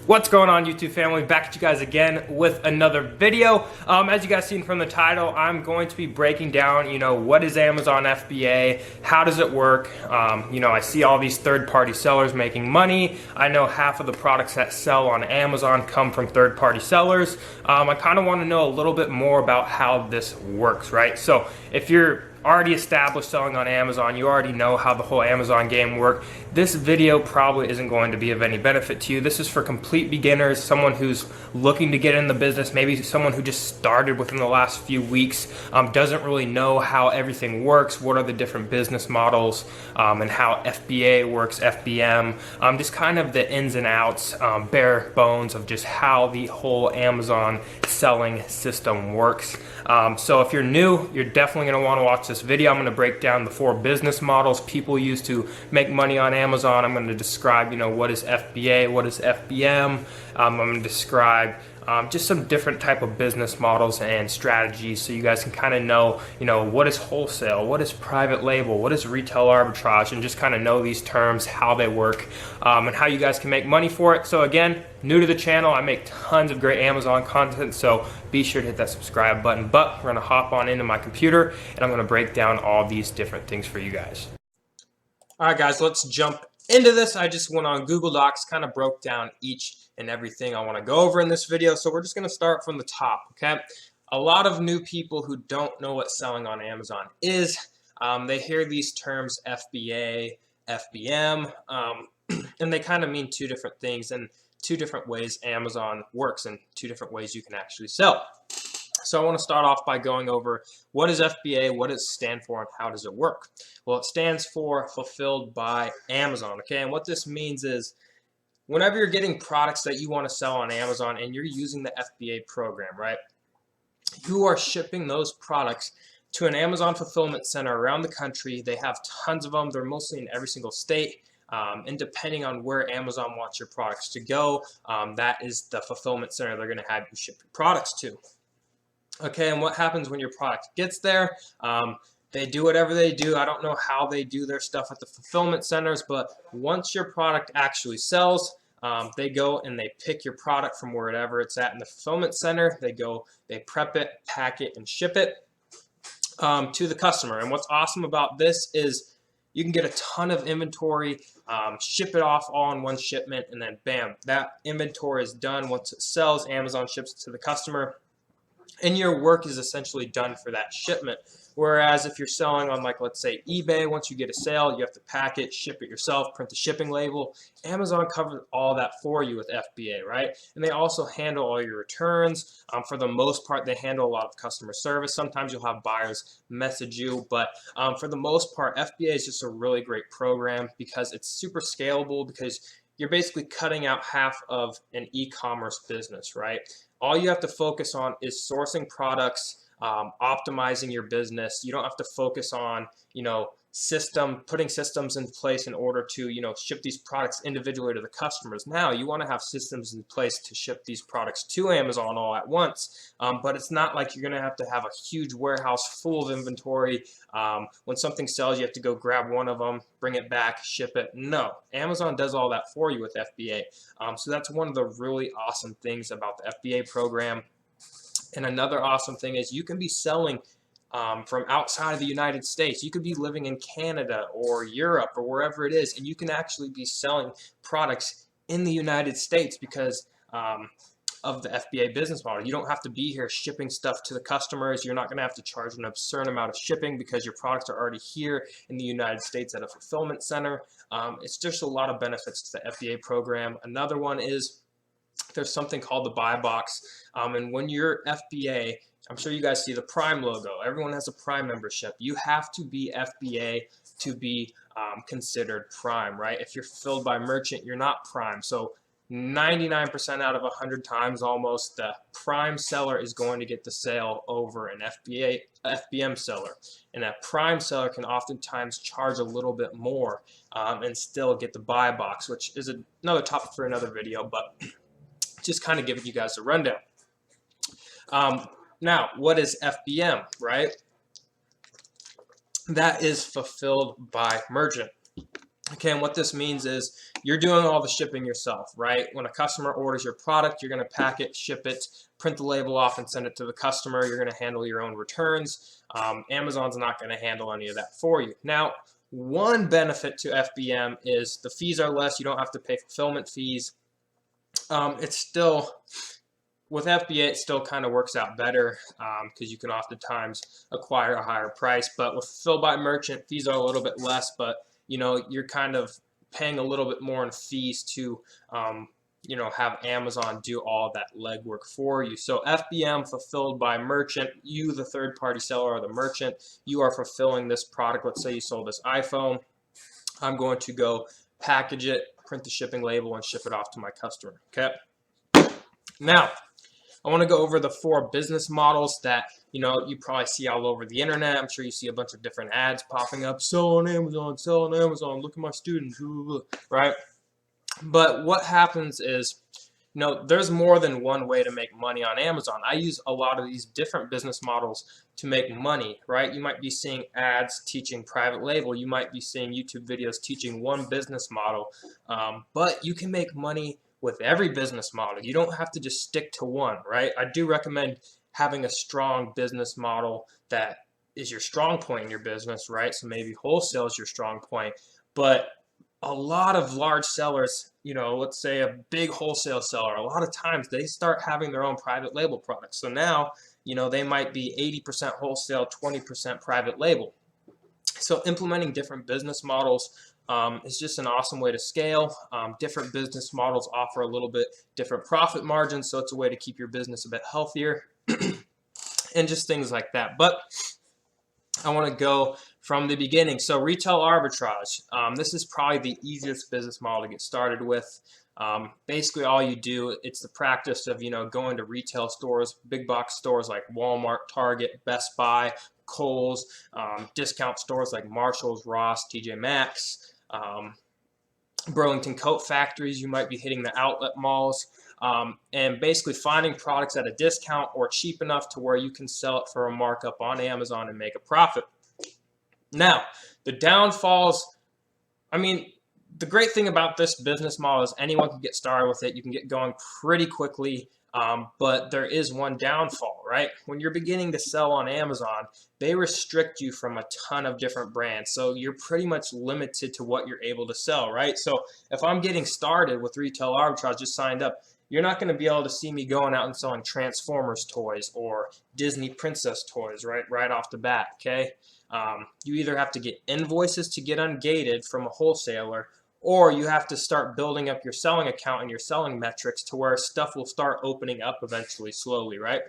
What's going on, YouTube family? Back at you guys again with another video. As you guys seen from the title, I'm going to be breaking down, what is Amazon FBA? How does it work? I see all these third-party sellers making money. I know half of the products that sell on Amazon come from third-party sellers. I kind of want to know a little bit more about how this works, right? So if you're already established selling on Amazon, you already know how the whole Amazon game works. This video probably isn't going to be of any benefit to you. This is for complete beginners, someone who's looking to get in the business, maybe someone who just started within the last few weeks, doesn't really know how everything works, what are the different business models, and how FBA works, FBM, just kind of the ins and outs, bare bones of just how the whole Amazon selling system works. So if you're new, you're definitely going to want to watch this video. I'm going to break down the 4 business models people use to make money on Amazon. I'm going to describe, what is FBA, what is FBM. I'm going to describe just some different type of business models and strategies so you guys can kind of know, what is wholesale, what is private label, what is retail arbitrage, and just kind of know these terms, how they work, and how you guys can make money for it. So again, new to the channel, I make tons of great Amazon content, so be sure to hit that subscribe button. But we're going to hop on into my computer and I'm going to break down all these different things for you guys. All right, guys, let's jump into this. I just went on Google Docs, kind of broke down each and everything I want to go over in this video. So we're just going to start from the top, okay? A lot of new people who don't know what selling on Amazon is, they hear these terms FBA, FBM, and they kind of mean 2 different things and 2 different ways Amazon works and 2 different ways you can actually sell. So I want to start off by going over what is FBA, what does it stand for, and how does it work? Well, it stands for Fulfilled by Amazon, okay? And what this means is whenever you're getting products that you want to sell on Amazon and you're using the FBA program, right? You are shipping those products to an Amazon fulfillment center around the country. They have tons of them. They're mostly in every single state. And depending on where Amazon wants your products to go, that is the fulfillment center they're going to have you ship your products to. Okay, and what happens when your product gets there? They do whatever they do. I don't know how they do their stuff at the fulfillment centers, but once your product actually sells, they go and they pick your product from wherever it's at in the fulfillment center. They go, they prep it, pack it, and ship it to the customer. And what's awesome about this is you can get a ton of inventory, ship it off all in one shipment, and then bam, that inventory is done. Once it sells, Amazon ships it to the customer, and your work is essentially done for that shipment. Whereas if you're selling on, like, let's say eBay, once you get a sale, you have to pack it, ship it yourself, print the shipping label. Amazon covers all that for you with FBA, right? And they also handle all your returns. For the most part, they handle a lot of customer service. Sometimes you'll have buyers message you, but for the most part, FBA is just a really great program because it's super scalable, because you're basically cutting out half of an e-commerce business, right? All you have to focus on is sourcing products, optimizing your business. You don't have to focus on, putting systems in place in order to, ship these products individually to the customers. Now, you want to have systems in place to ship these products to Amazon all at once, but it's not like you're going to have a huge warehouse full of inventory. When something sells, you have to go grab one of them, bring it back, ship it. No, Amazon does all that for you with FBA. So that's one of the really awesome things about the FBA program. And another awesome thing is you can be selling from outside of the United States. You could be living in Canada or Europe or wherever it is, and you can actually be selling products in the United States because of the FBA business model. You don't have to be here shipping stuff to the customers. You're not going to have to charge an absurd amount of shipping because your products are already here in the United States at a fulfillment center. It's just a lot of benefits to the FBA program. Another one is there's something called the buy box, and when you're FBA, I'm sure you guys see the Prime logo. Everyone has a Prime membership. You have to be FBA to be considered Prime, right? If you're fulfilled by merchant, you're not Prime. So 99% out of 100 times almost, the Prime seller is going to get the sale over an FBM seller. And that Prime seller can oftentimes charge a little bit more and still get the buy box, which is another topic for another video, but just kind of giving you guys a rundown. Now, what is FBM, right? That is fulfilled by merchant. Okay, and what this means is you're doing all the shipping yourself, right? When a customer orders your product, you're going to pack it, ship it, print the label off, and send it to the customer. You're going to handle your own returns. Amazon's not going to handle any of that for you. Now, one benefit to FBM is the fees are less. You don't have to pay fulfillment fees. It's still, with FBA, it still kind of works out better because you can oftentimes acquire a higher price. But with Fulfill by Merchant, fees are a little bit less, but you're kind of paying a little bit more in fees to, have Amazon do all that legwork for you. So FBM, Fulfilled by Merchant, you, the third-party seller or the merchant, you are fulfilling this product. Let's say you sold this iPhone. I'm going to go package it, print the shipping label, and ship it off to my customer. Okay. Now, I want to go over the 4 business models that you probably see all over the internet. I'm sure you see a bunch of different ads popping up. Sell on Amazon, sell on Amazon. Look at my students, right? But what happens is, there's more than one way to make money on Amazon. I use a lot of these different business models to make money, right? You might be seeing ads teaching private label. You might be seeing YouTube videos teaching one business model, but you can make money with every business model. You don't have to just stick to one, right? I do recommend having a strong business model that is your strong point in your business, right? So maybe wholesale is your strong point, but a lot of large sellers, let's say a big wholesale seller, a lot of times they start having their own private label products. So now, they might be 80% wholesale, 20% private label. So implementing different business models is just an awesome way to scale. Different business models offer a little bit different profit margins, so it's a way to keep your business a bit healthier and just things like that. But I want to go from the beginning. So retail arbitrage, this is probably the easiest business model to get started with. Basically all you do, it's the practice of, going to retail stores, big box stores like Walmart, Target, Best Buy, Kohl's, discount stores like Marshall's, Ross, TJ Maxx, Burlington Coat Factories. You might be hitting the outlet malls, and basically finding products at a discount or cheap enough to where you can sell it for a markup on Amazon and make a profit. Now, the downfalls, the great thing about this business model is anyone can get started with it. You can get going pretty quickly, but there is one downfall, right? When you're beginning to sell on Amazon, they restrict you from a ton of different brands. So you're pretty much limited to what you're able to sell, right? So if I'm getting started with retail arbitrage, just signed up, you're not going to be able to see me going out and selling Transformers toys or Disney princess toys right off the bat, okay? You either have to get invoices to get ungated from a wholesaler, or you have to start building up your selling account and your selling metrics to where stuff will start opening up eventually, slowly, right?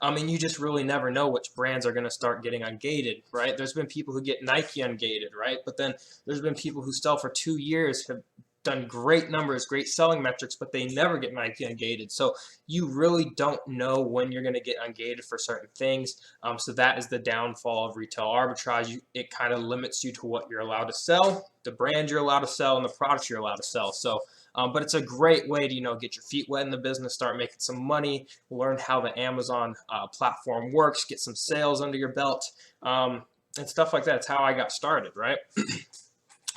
And you just really never know which brands are going to start getting ungated, right? There's been people who get Nike ungated, right? But then there's been people who sell for 2 years, have done great numbers, great selling metrics, but they never get Nike ungated. So you really don't know when you're going to get ungated for certain things. So that is the downfall of retail arbitrage. It kind of limits you to what you're allowed to sell, the brand you're allowed to sell, and the products you're allowed to sell. So, but it's a great way to, get your feet wet in the business, start making some money, learn how the Amazon platform works, get some sales under your belt, and stuff like that. It's how I got started, right?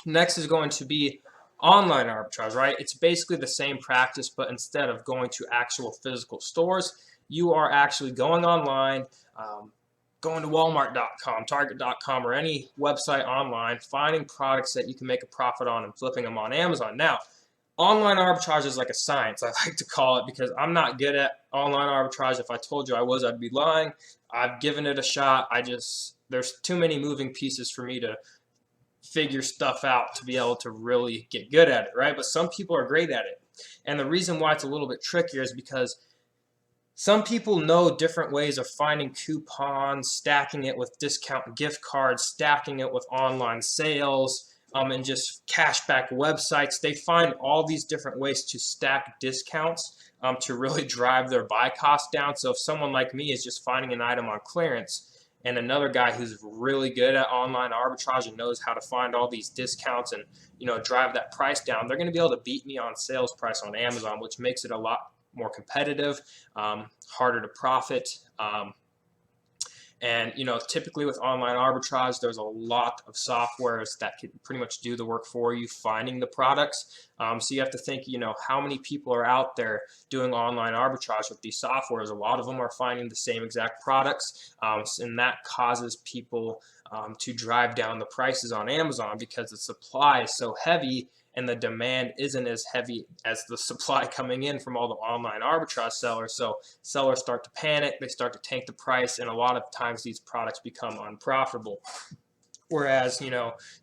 Next is going to be online arbitrage, right? It's basically the same practice, but instead of going to actual physical stores, you are actually going online, going to Walmart.com, Target.com, or any website online, finding products that you can make a profit on and flipping them on Amazon. Now, online arbitrage is like a science, I like to call it, because I'm not good at online arbitrage. If I told you I was, I'd be lying. I've given it a shot. There's too many moving pieces for me to figure stuff out to be able to really get good at it, right? But some people are great at it. And the reason why it's a little bit trickier is because some people know different ways of finding coupons, stacking it with discount gift cards, stacking it with online sales, and just cashback websites. They find all these different ways to stack discounts to really drive their buy cost down. So if someone like me is just finding an item on clearance, and another guy who's really good at online arbitrage and knows how to find all these discounts and drive that price down, they're going to be able to beat me on sales price on Amazon, which makes it a lot more competitive, harder to profit. And typically with online arbitrage, there's a lot of softwares that can pretty much do the work for you, finding the products. So you have to think, how many people are out there doing online arbitrage with these softwares. A lot of them are finding the same exact products, and that causes people to drive down the prices on Amazon because the supply is so heavy and the demand isn't as heavy as the supply coming in from all the online arbitrage sellers. So sellers start to panic, they start to tank the price, and a lot of times these products become unprofitable. Whereas,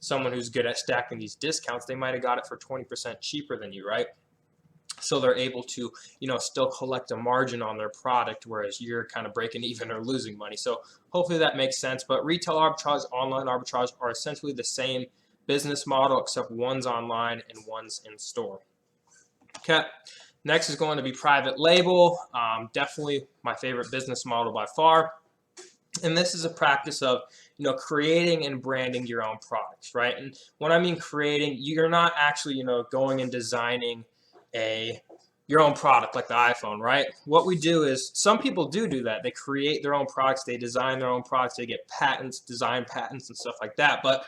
someone who's good at stacking these discounts, they might have got it for 20% cheaper than you, right? So they're able to, still collect a margin on their product, whereas you're kind of breaking even or losing money. So hopefully that makes sense. But retail arbitrage, online arbitrage are essentially the same business model, except one's online and one's in store. Okay, next is going to be private label. Definitely my favorite business model by far. And this is a practice of, creating and branding your own products, right? And when I mean creating, you're not actually, going and designing your own product like the iPhone, right? What we do is, some people do that. They create their own products, they design their own products, they get patents, design patents and stuff like that. But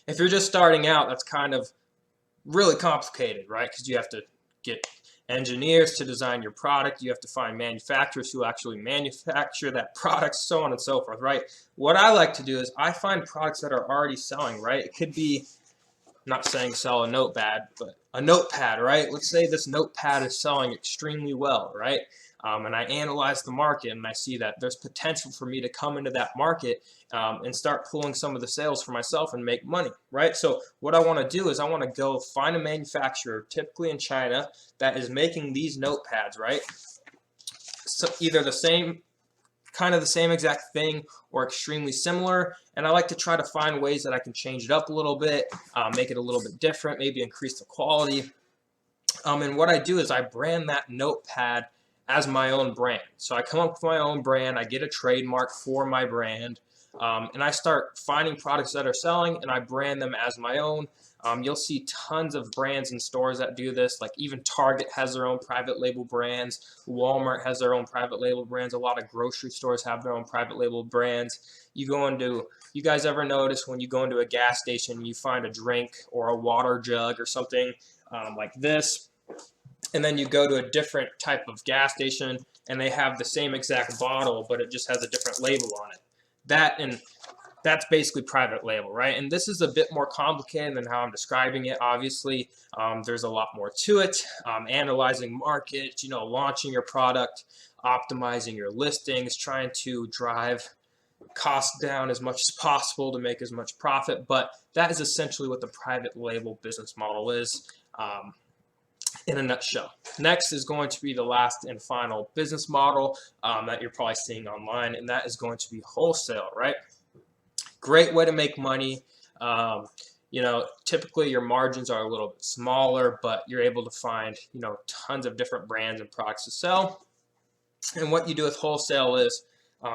if you're just starting out, that's kind of really complicated, right? Because you have to get engineers to design your product. You have to find manufacturers who actually manufacture that product, so on and so forth, right? What I like to do is I find products that are already selling, right? It could be, I'm not saying sell a notepad, but a notepad, right? Let's say this notepad is selling extremely well, right? And I analyze the market and I see that there's potential for me to come into that market and start pulling some of the sales for myself and make money, right? So what I want to do is I want to go find a manufacturer, typically in China, that is making these notepads, right? So either the same, kind of the same exact thing or extremely similar, and I like to try to find ways that I can change it up a little bit, make it a little bit different, maybe increase the quality. And what I do is I brand that notepad as my own brand. So I come up with my own brand, I get a trademark for my brand, and I start finding products that are selling and I brand them as my own. You'll see tons of brands and stores that do this, like even Target has their own private label brands, Walmart has their own private label brands, a lot of grocery stores have their own private label brands. You guys ever notice when you go into a gas station, you find a drink or a water jug or something like this, and then you go to a different type of gas station and they have the same exact bottle, but it just has a different label on it. That's basically private label, right? And this is a bit more complicated than how I'm describing it. Obviously, there's a lot more to it. Analyzing markets, launching your product, optimizing your listings, trying to drive costs down as much as possible to make as much profit. But that is essentially what the private label business model is. In a nutshell. Next is going to be the last and final business model that you're probably seeing online, and that is going to be wholesale, right? Great way to make money. Typically your margins are a little bit smaller, but you're able to find, tons of different brands and products to sell. And what you do with wholesale is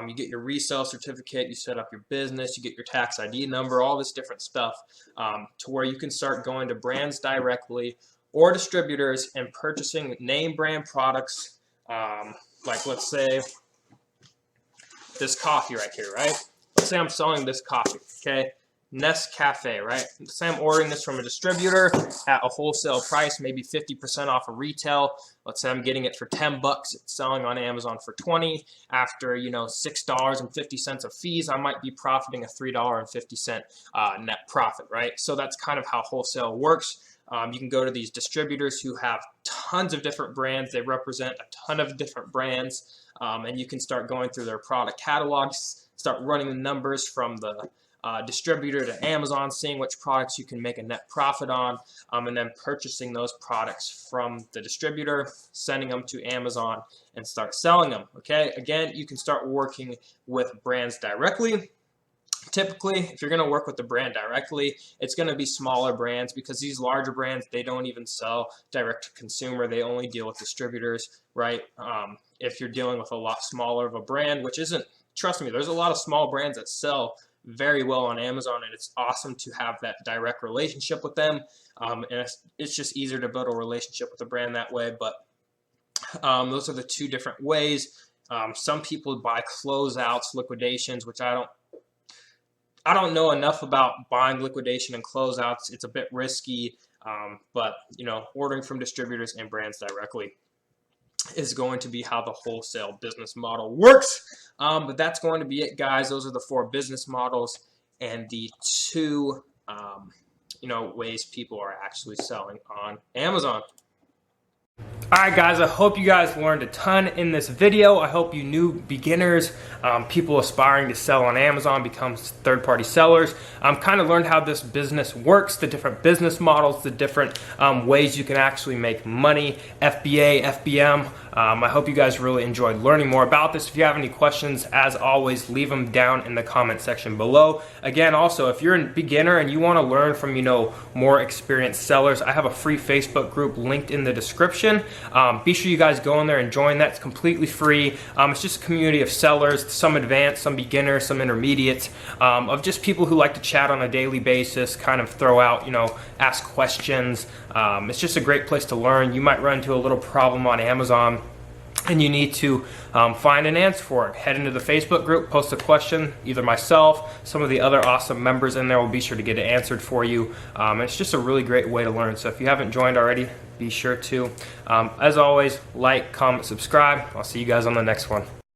you get your resale certificate, you set up your business, you get your tax ID number, all this different stuff to where you can start going to brands directly or distributors and purchasing name brand products, like let's say this coffee right here, right? Let's say I'm selling this coffee, okay? Nescafe, right? Let's say I'm ordering this from a distributor at a wholesale price, maybe 50% off of retail. Let's say I'm getting it for 10 bucks, it's selling on Amazon for 20. After, $6.50 of fees, I might be profiting a $3.50 net profit, right? So that's kind of how wholesale works. You can go to these distributors who have tons of different brands. They represent a ton of different brands, and you can start going through their product catalogs, start running the numbers from the distributor to Amazon, seeing which products you can make a net profit on, and then purchasing those products from the distributor, sending them to Amazon, and start selling them. Okay, again, you can start working with brands directly. Typically, if you're going to work with the brand directly, it's going to be smaller brands, because these larger brands, they don't even sell direct to consumer. They only deal with distributors, right? If you're dealing with a lot smaller of a brand, which isn't, trust me, there's a lot of small brands that sell very well on Amazon, and it's awesome to have that direct relationship with them. And it's just easier to build a relationship with a brand that way. But those are the two different ways. Some people buy closeouts, liquidations, which I don't know enough about buying liquidation and closeouts. It's a bit risky, but ordering from distributors and brands directly is going to be how the wholesale business model works. But that's going to be it, guys. Those are the 4 business models and the 2 ways people are actually selling on Amazon. Alright guys, I hope you guys learned a ton in this video. I hope you new beginners, people aspiring to sell on Amazon, become third-party sellers, kind of learned how this business works, the different business models, the different ways you can actually make money, FBA, FBM. I hope you guys really enjoyed learning more about this. If you have any questions, as always, leave them down in the comment section below. Again, also, if you're a beginner and you want to learn from, more experienced sellers, I have a free Facebook group linked in the description. Be sure you guys go in there and join that. It's completely free. It's just a community of sellers, some advanced, some beginners, some intermediates, of just people who like to chat on a daily basis, kind of throw out, ask questions. It's just a great place to learn. You might run into a little problem on Amazon and you need to find an answer for it. Head into the Facebook group, post a question, either myself, some of the other awesome members in there will be sure to get it answered for you. It's just a really great way to learn. So if you haven't joined already, be sure to. As always, like, comment, subscribe. I'll see you guys on the next one.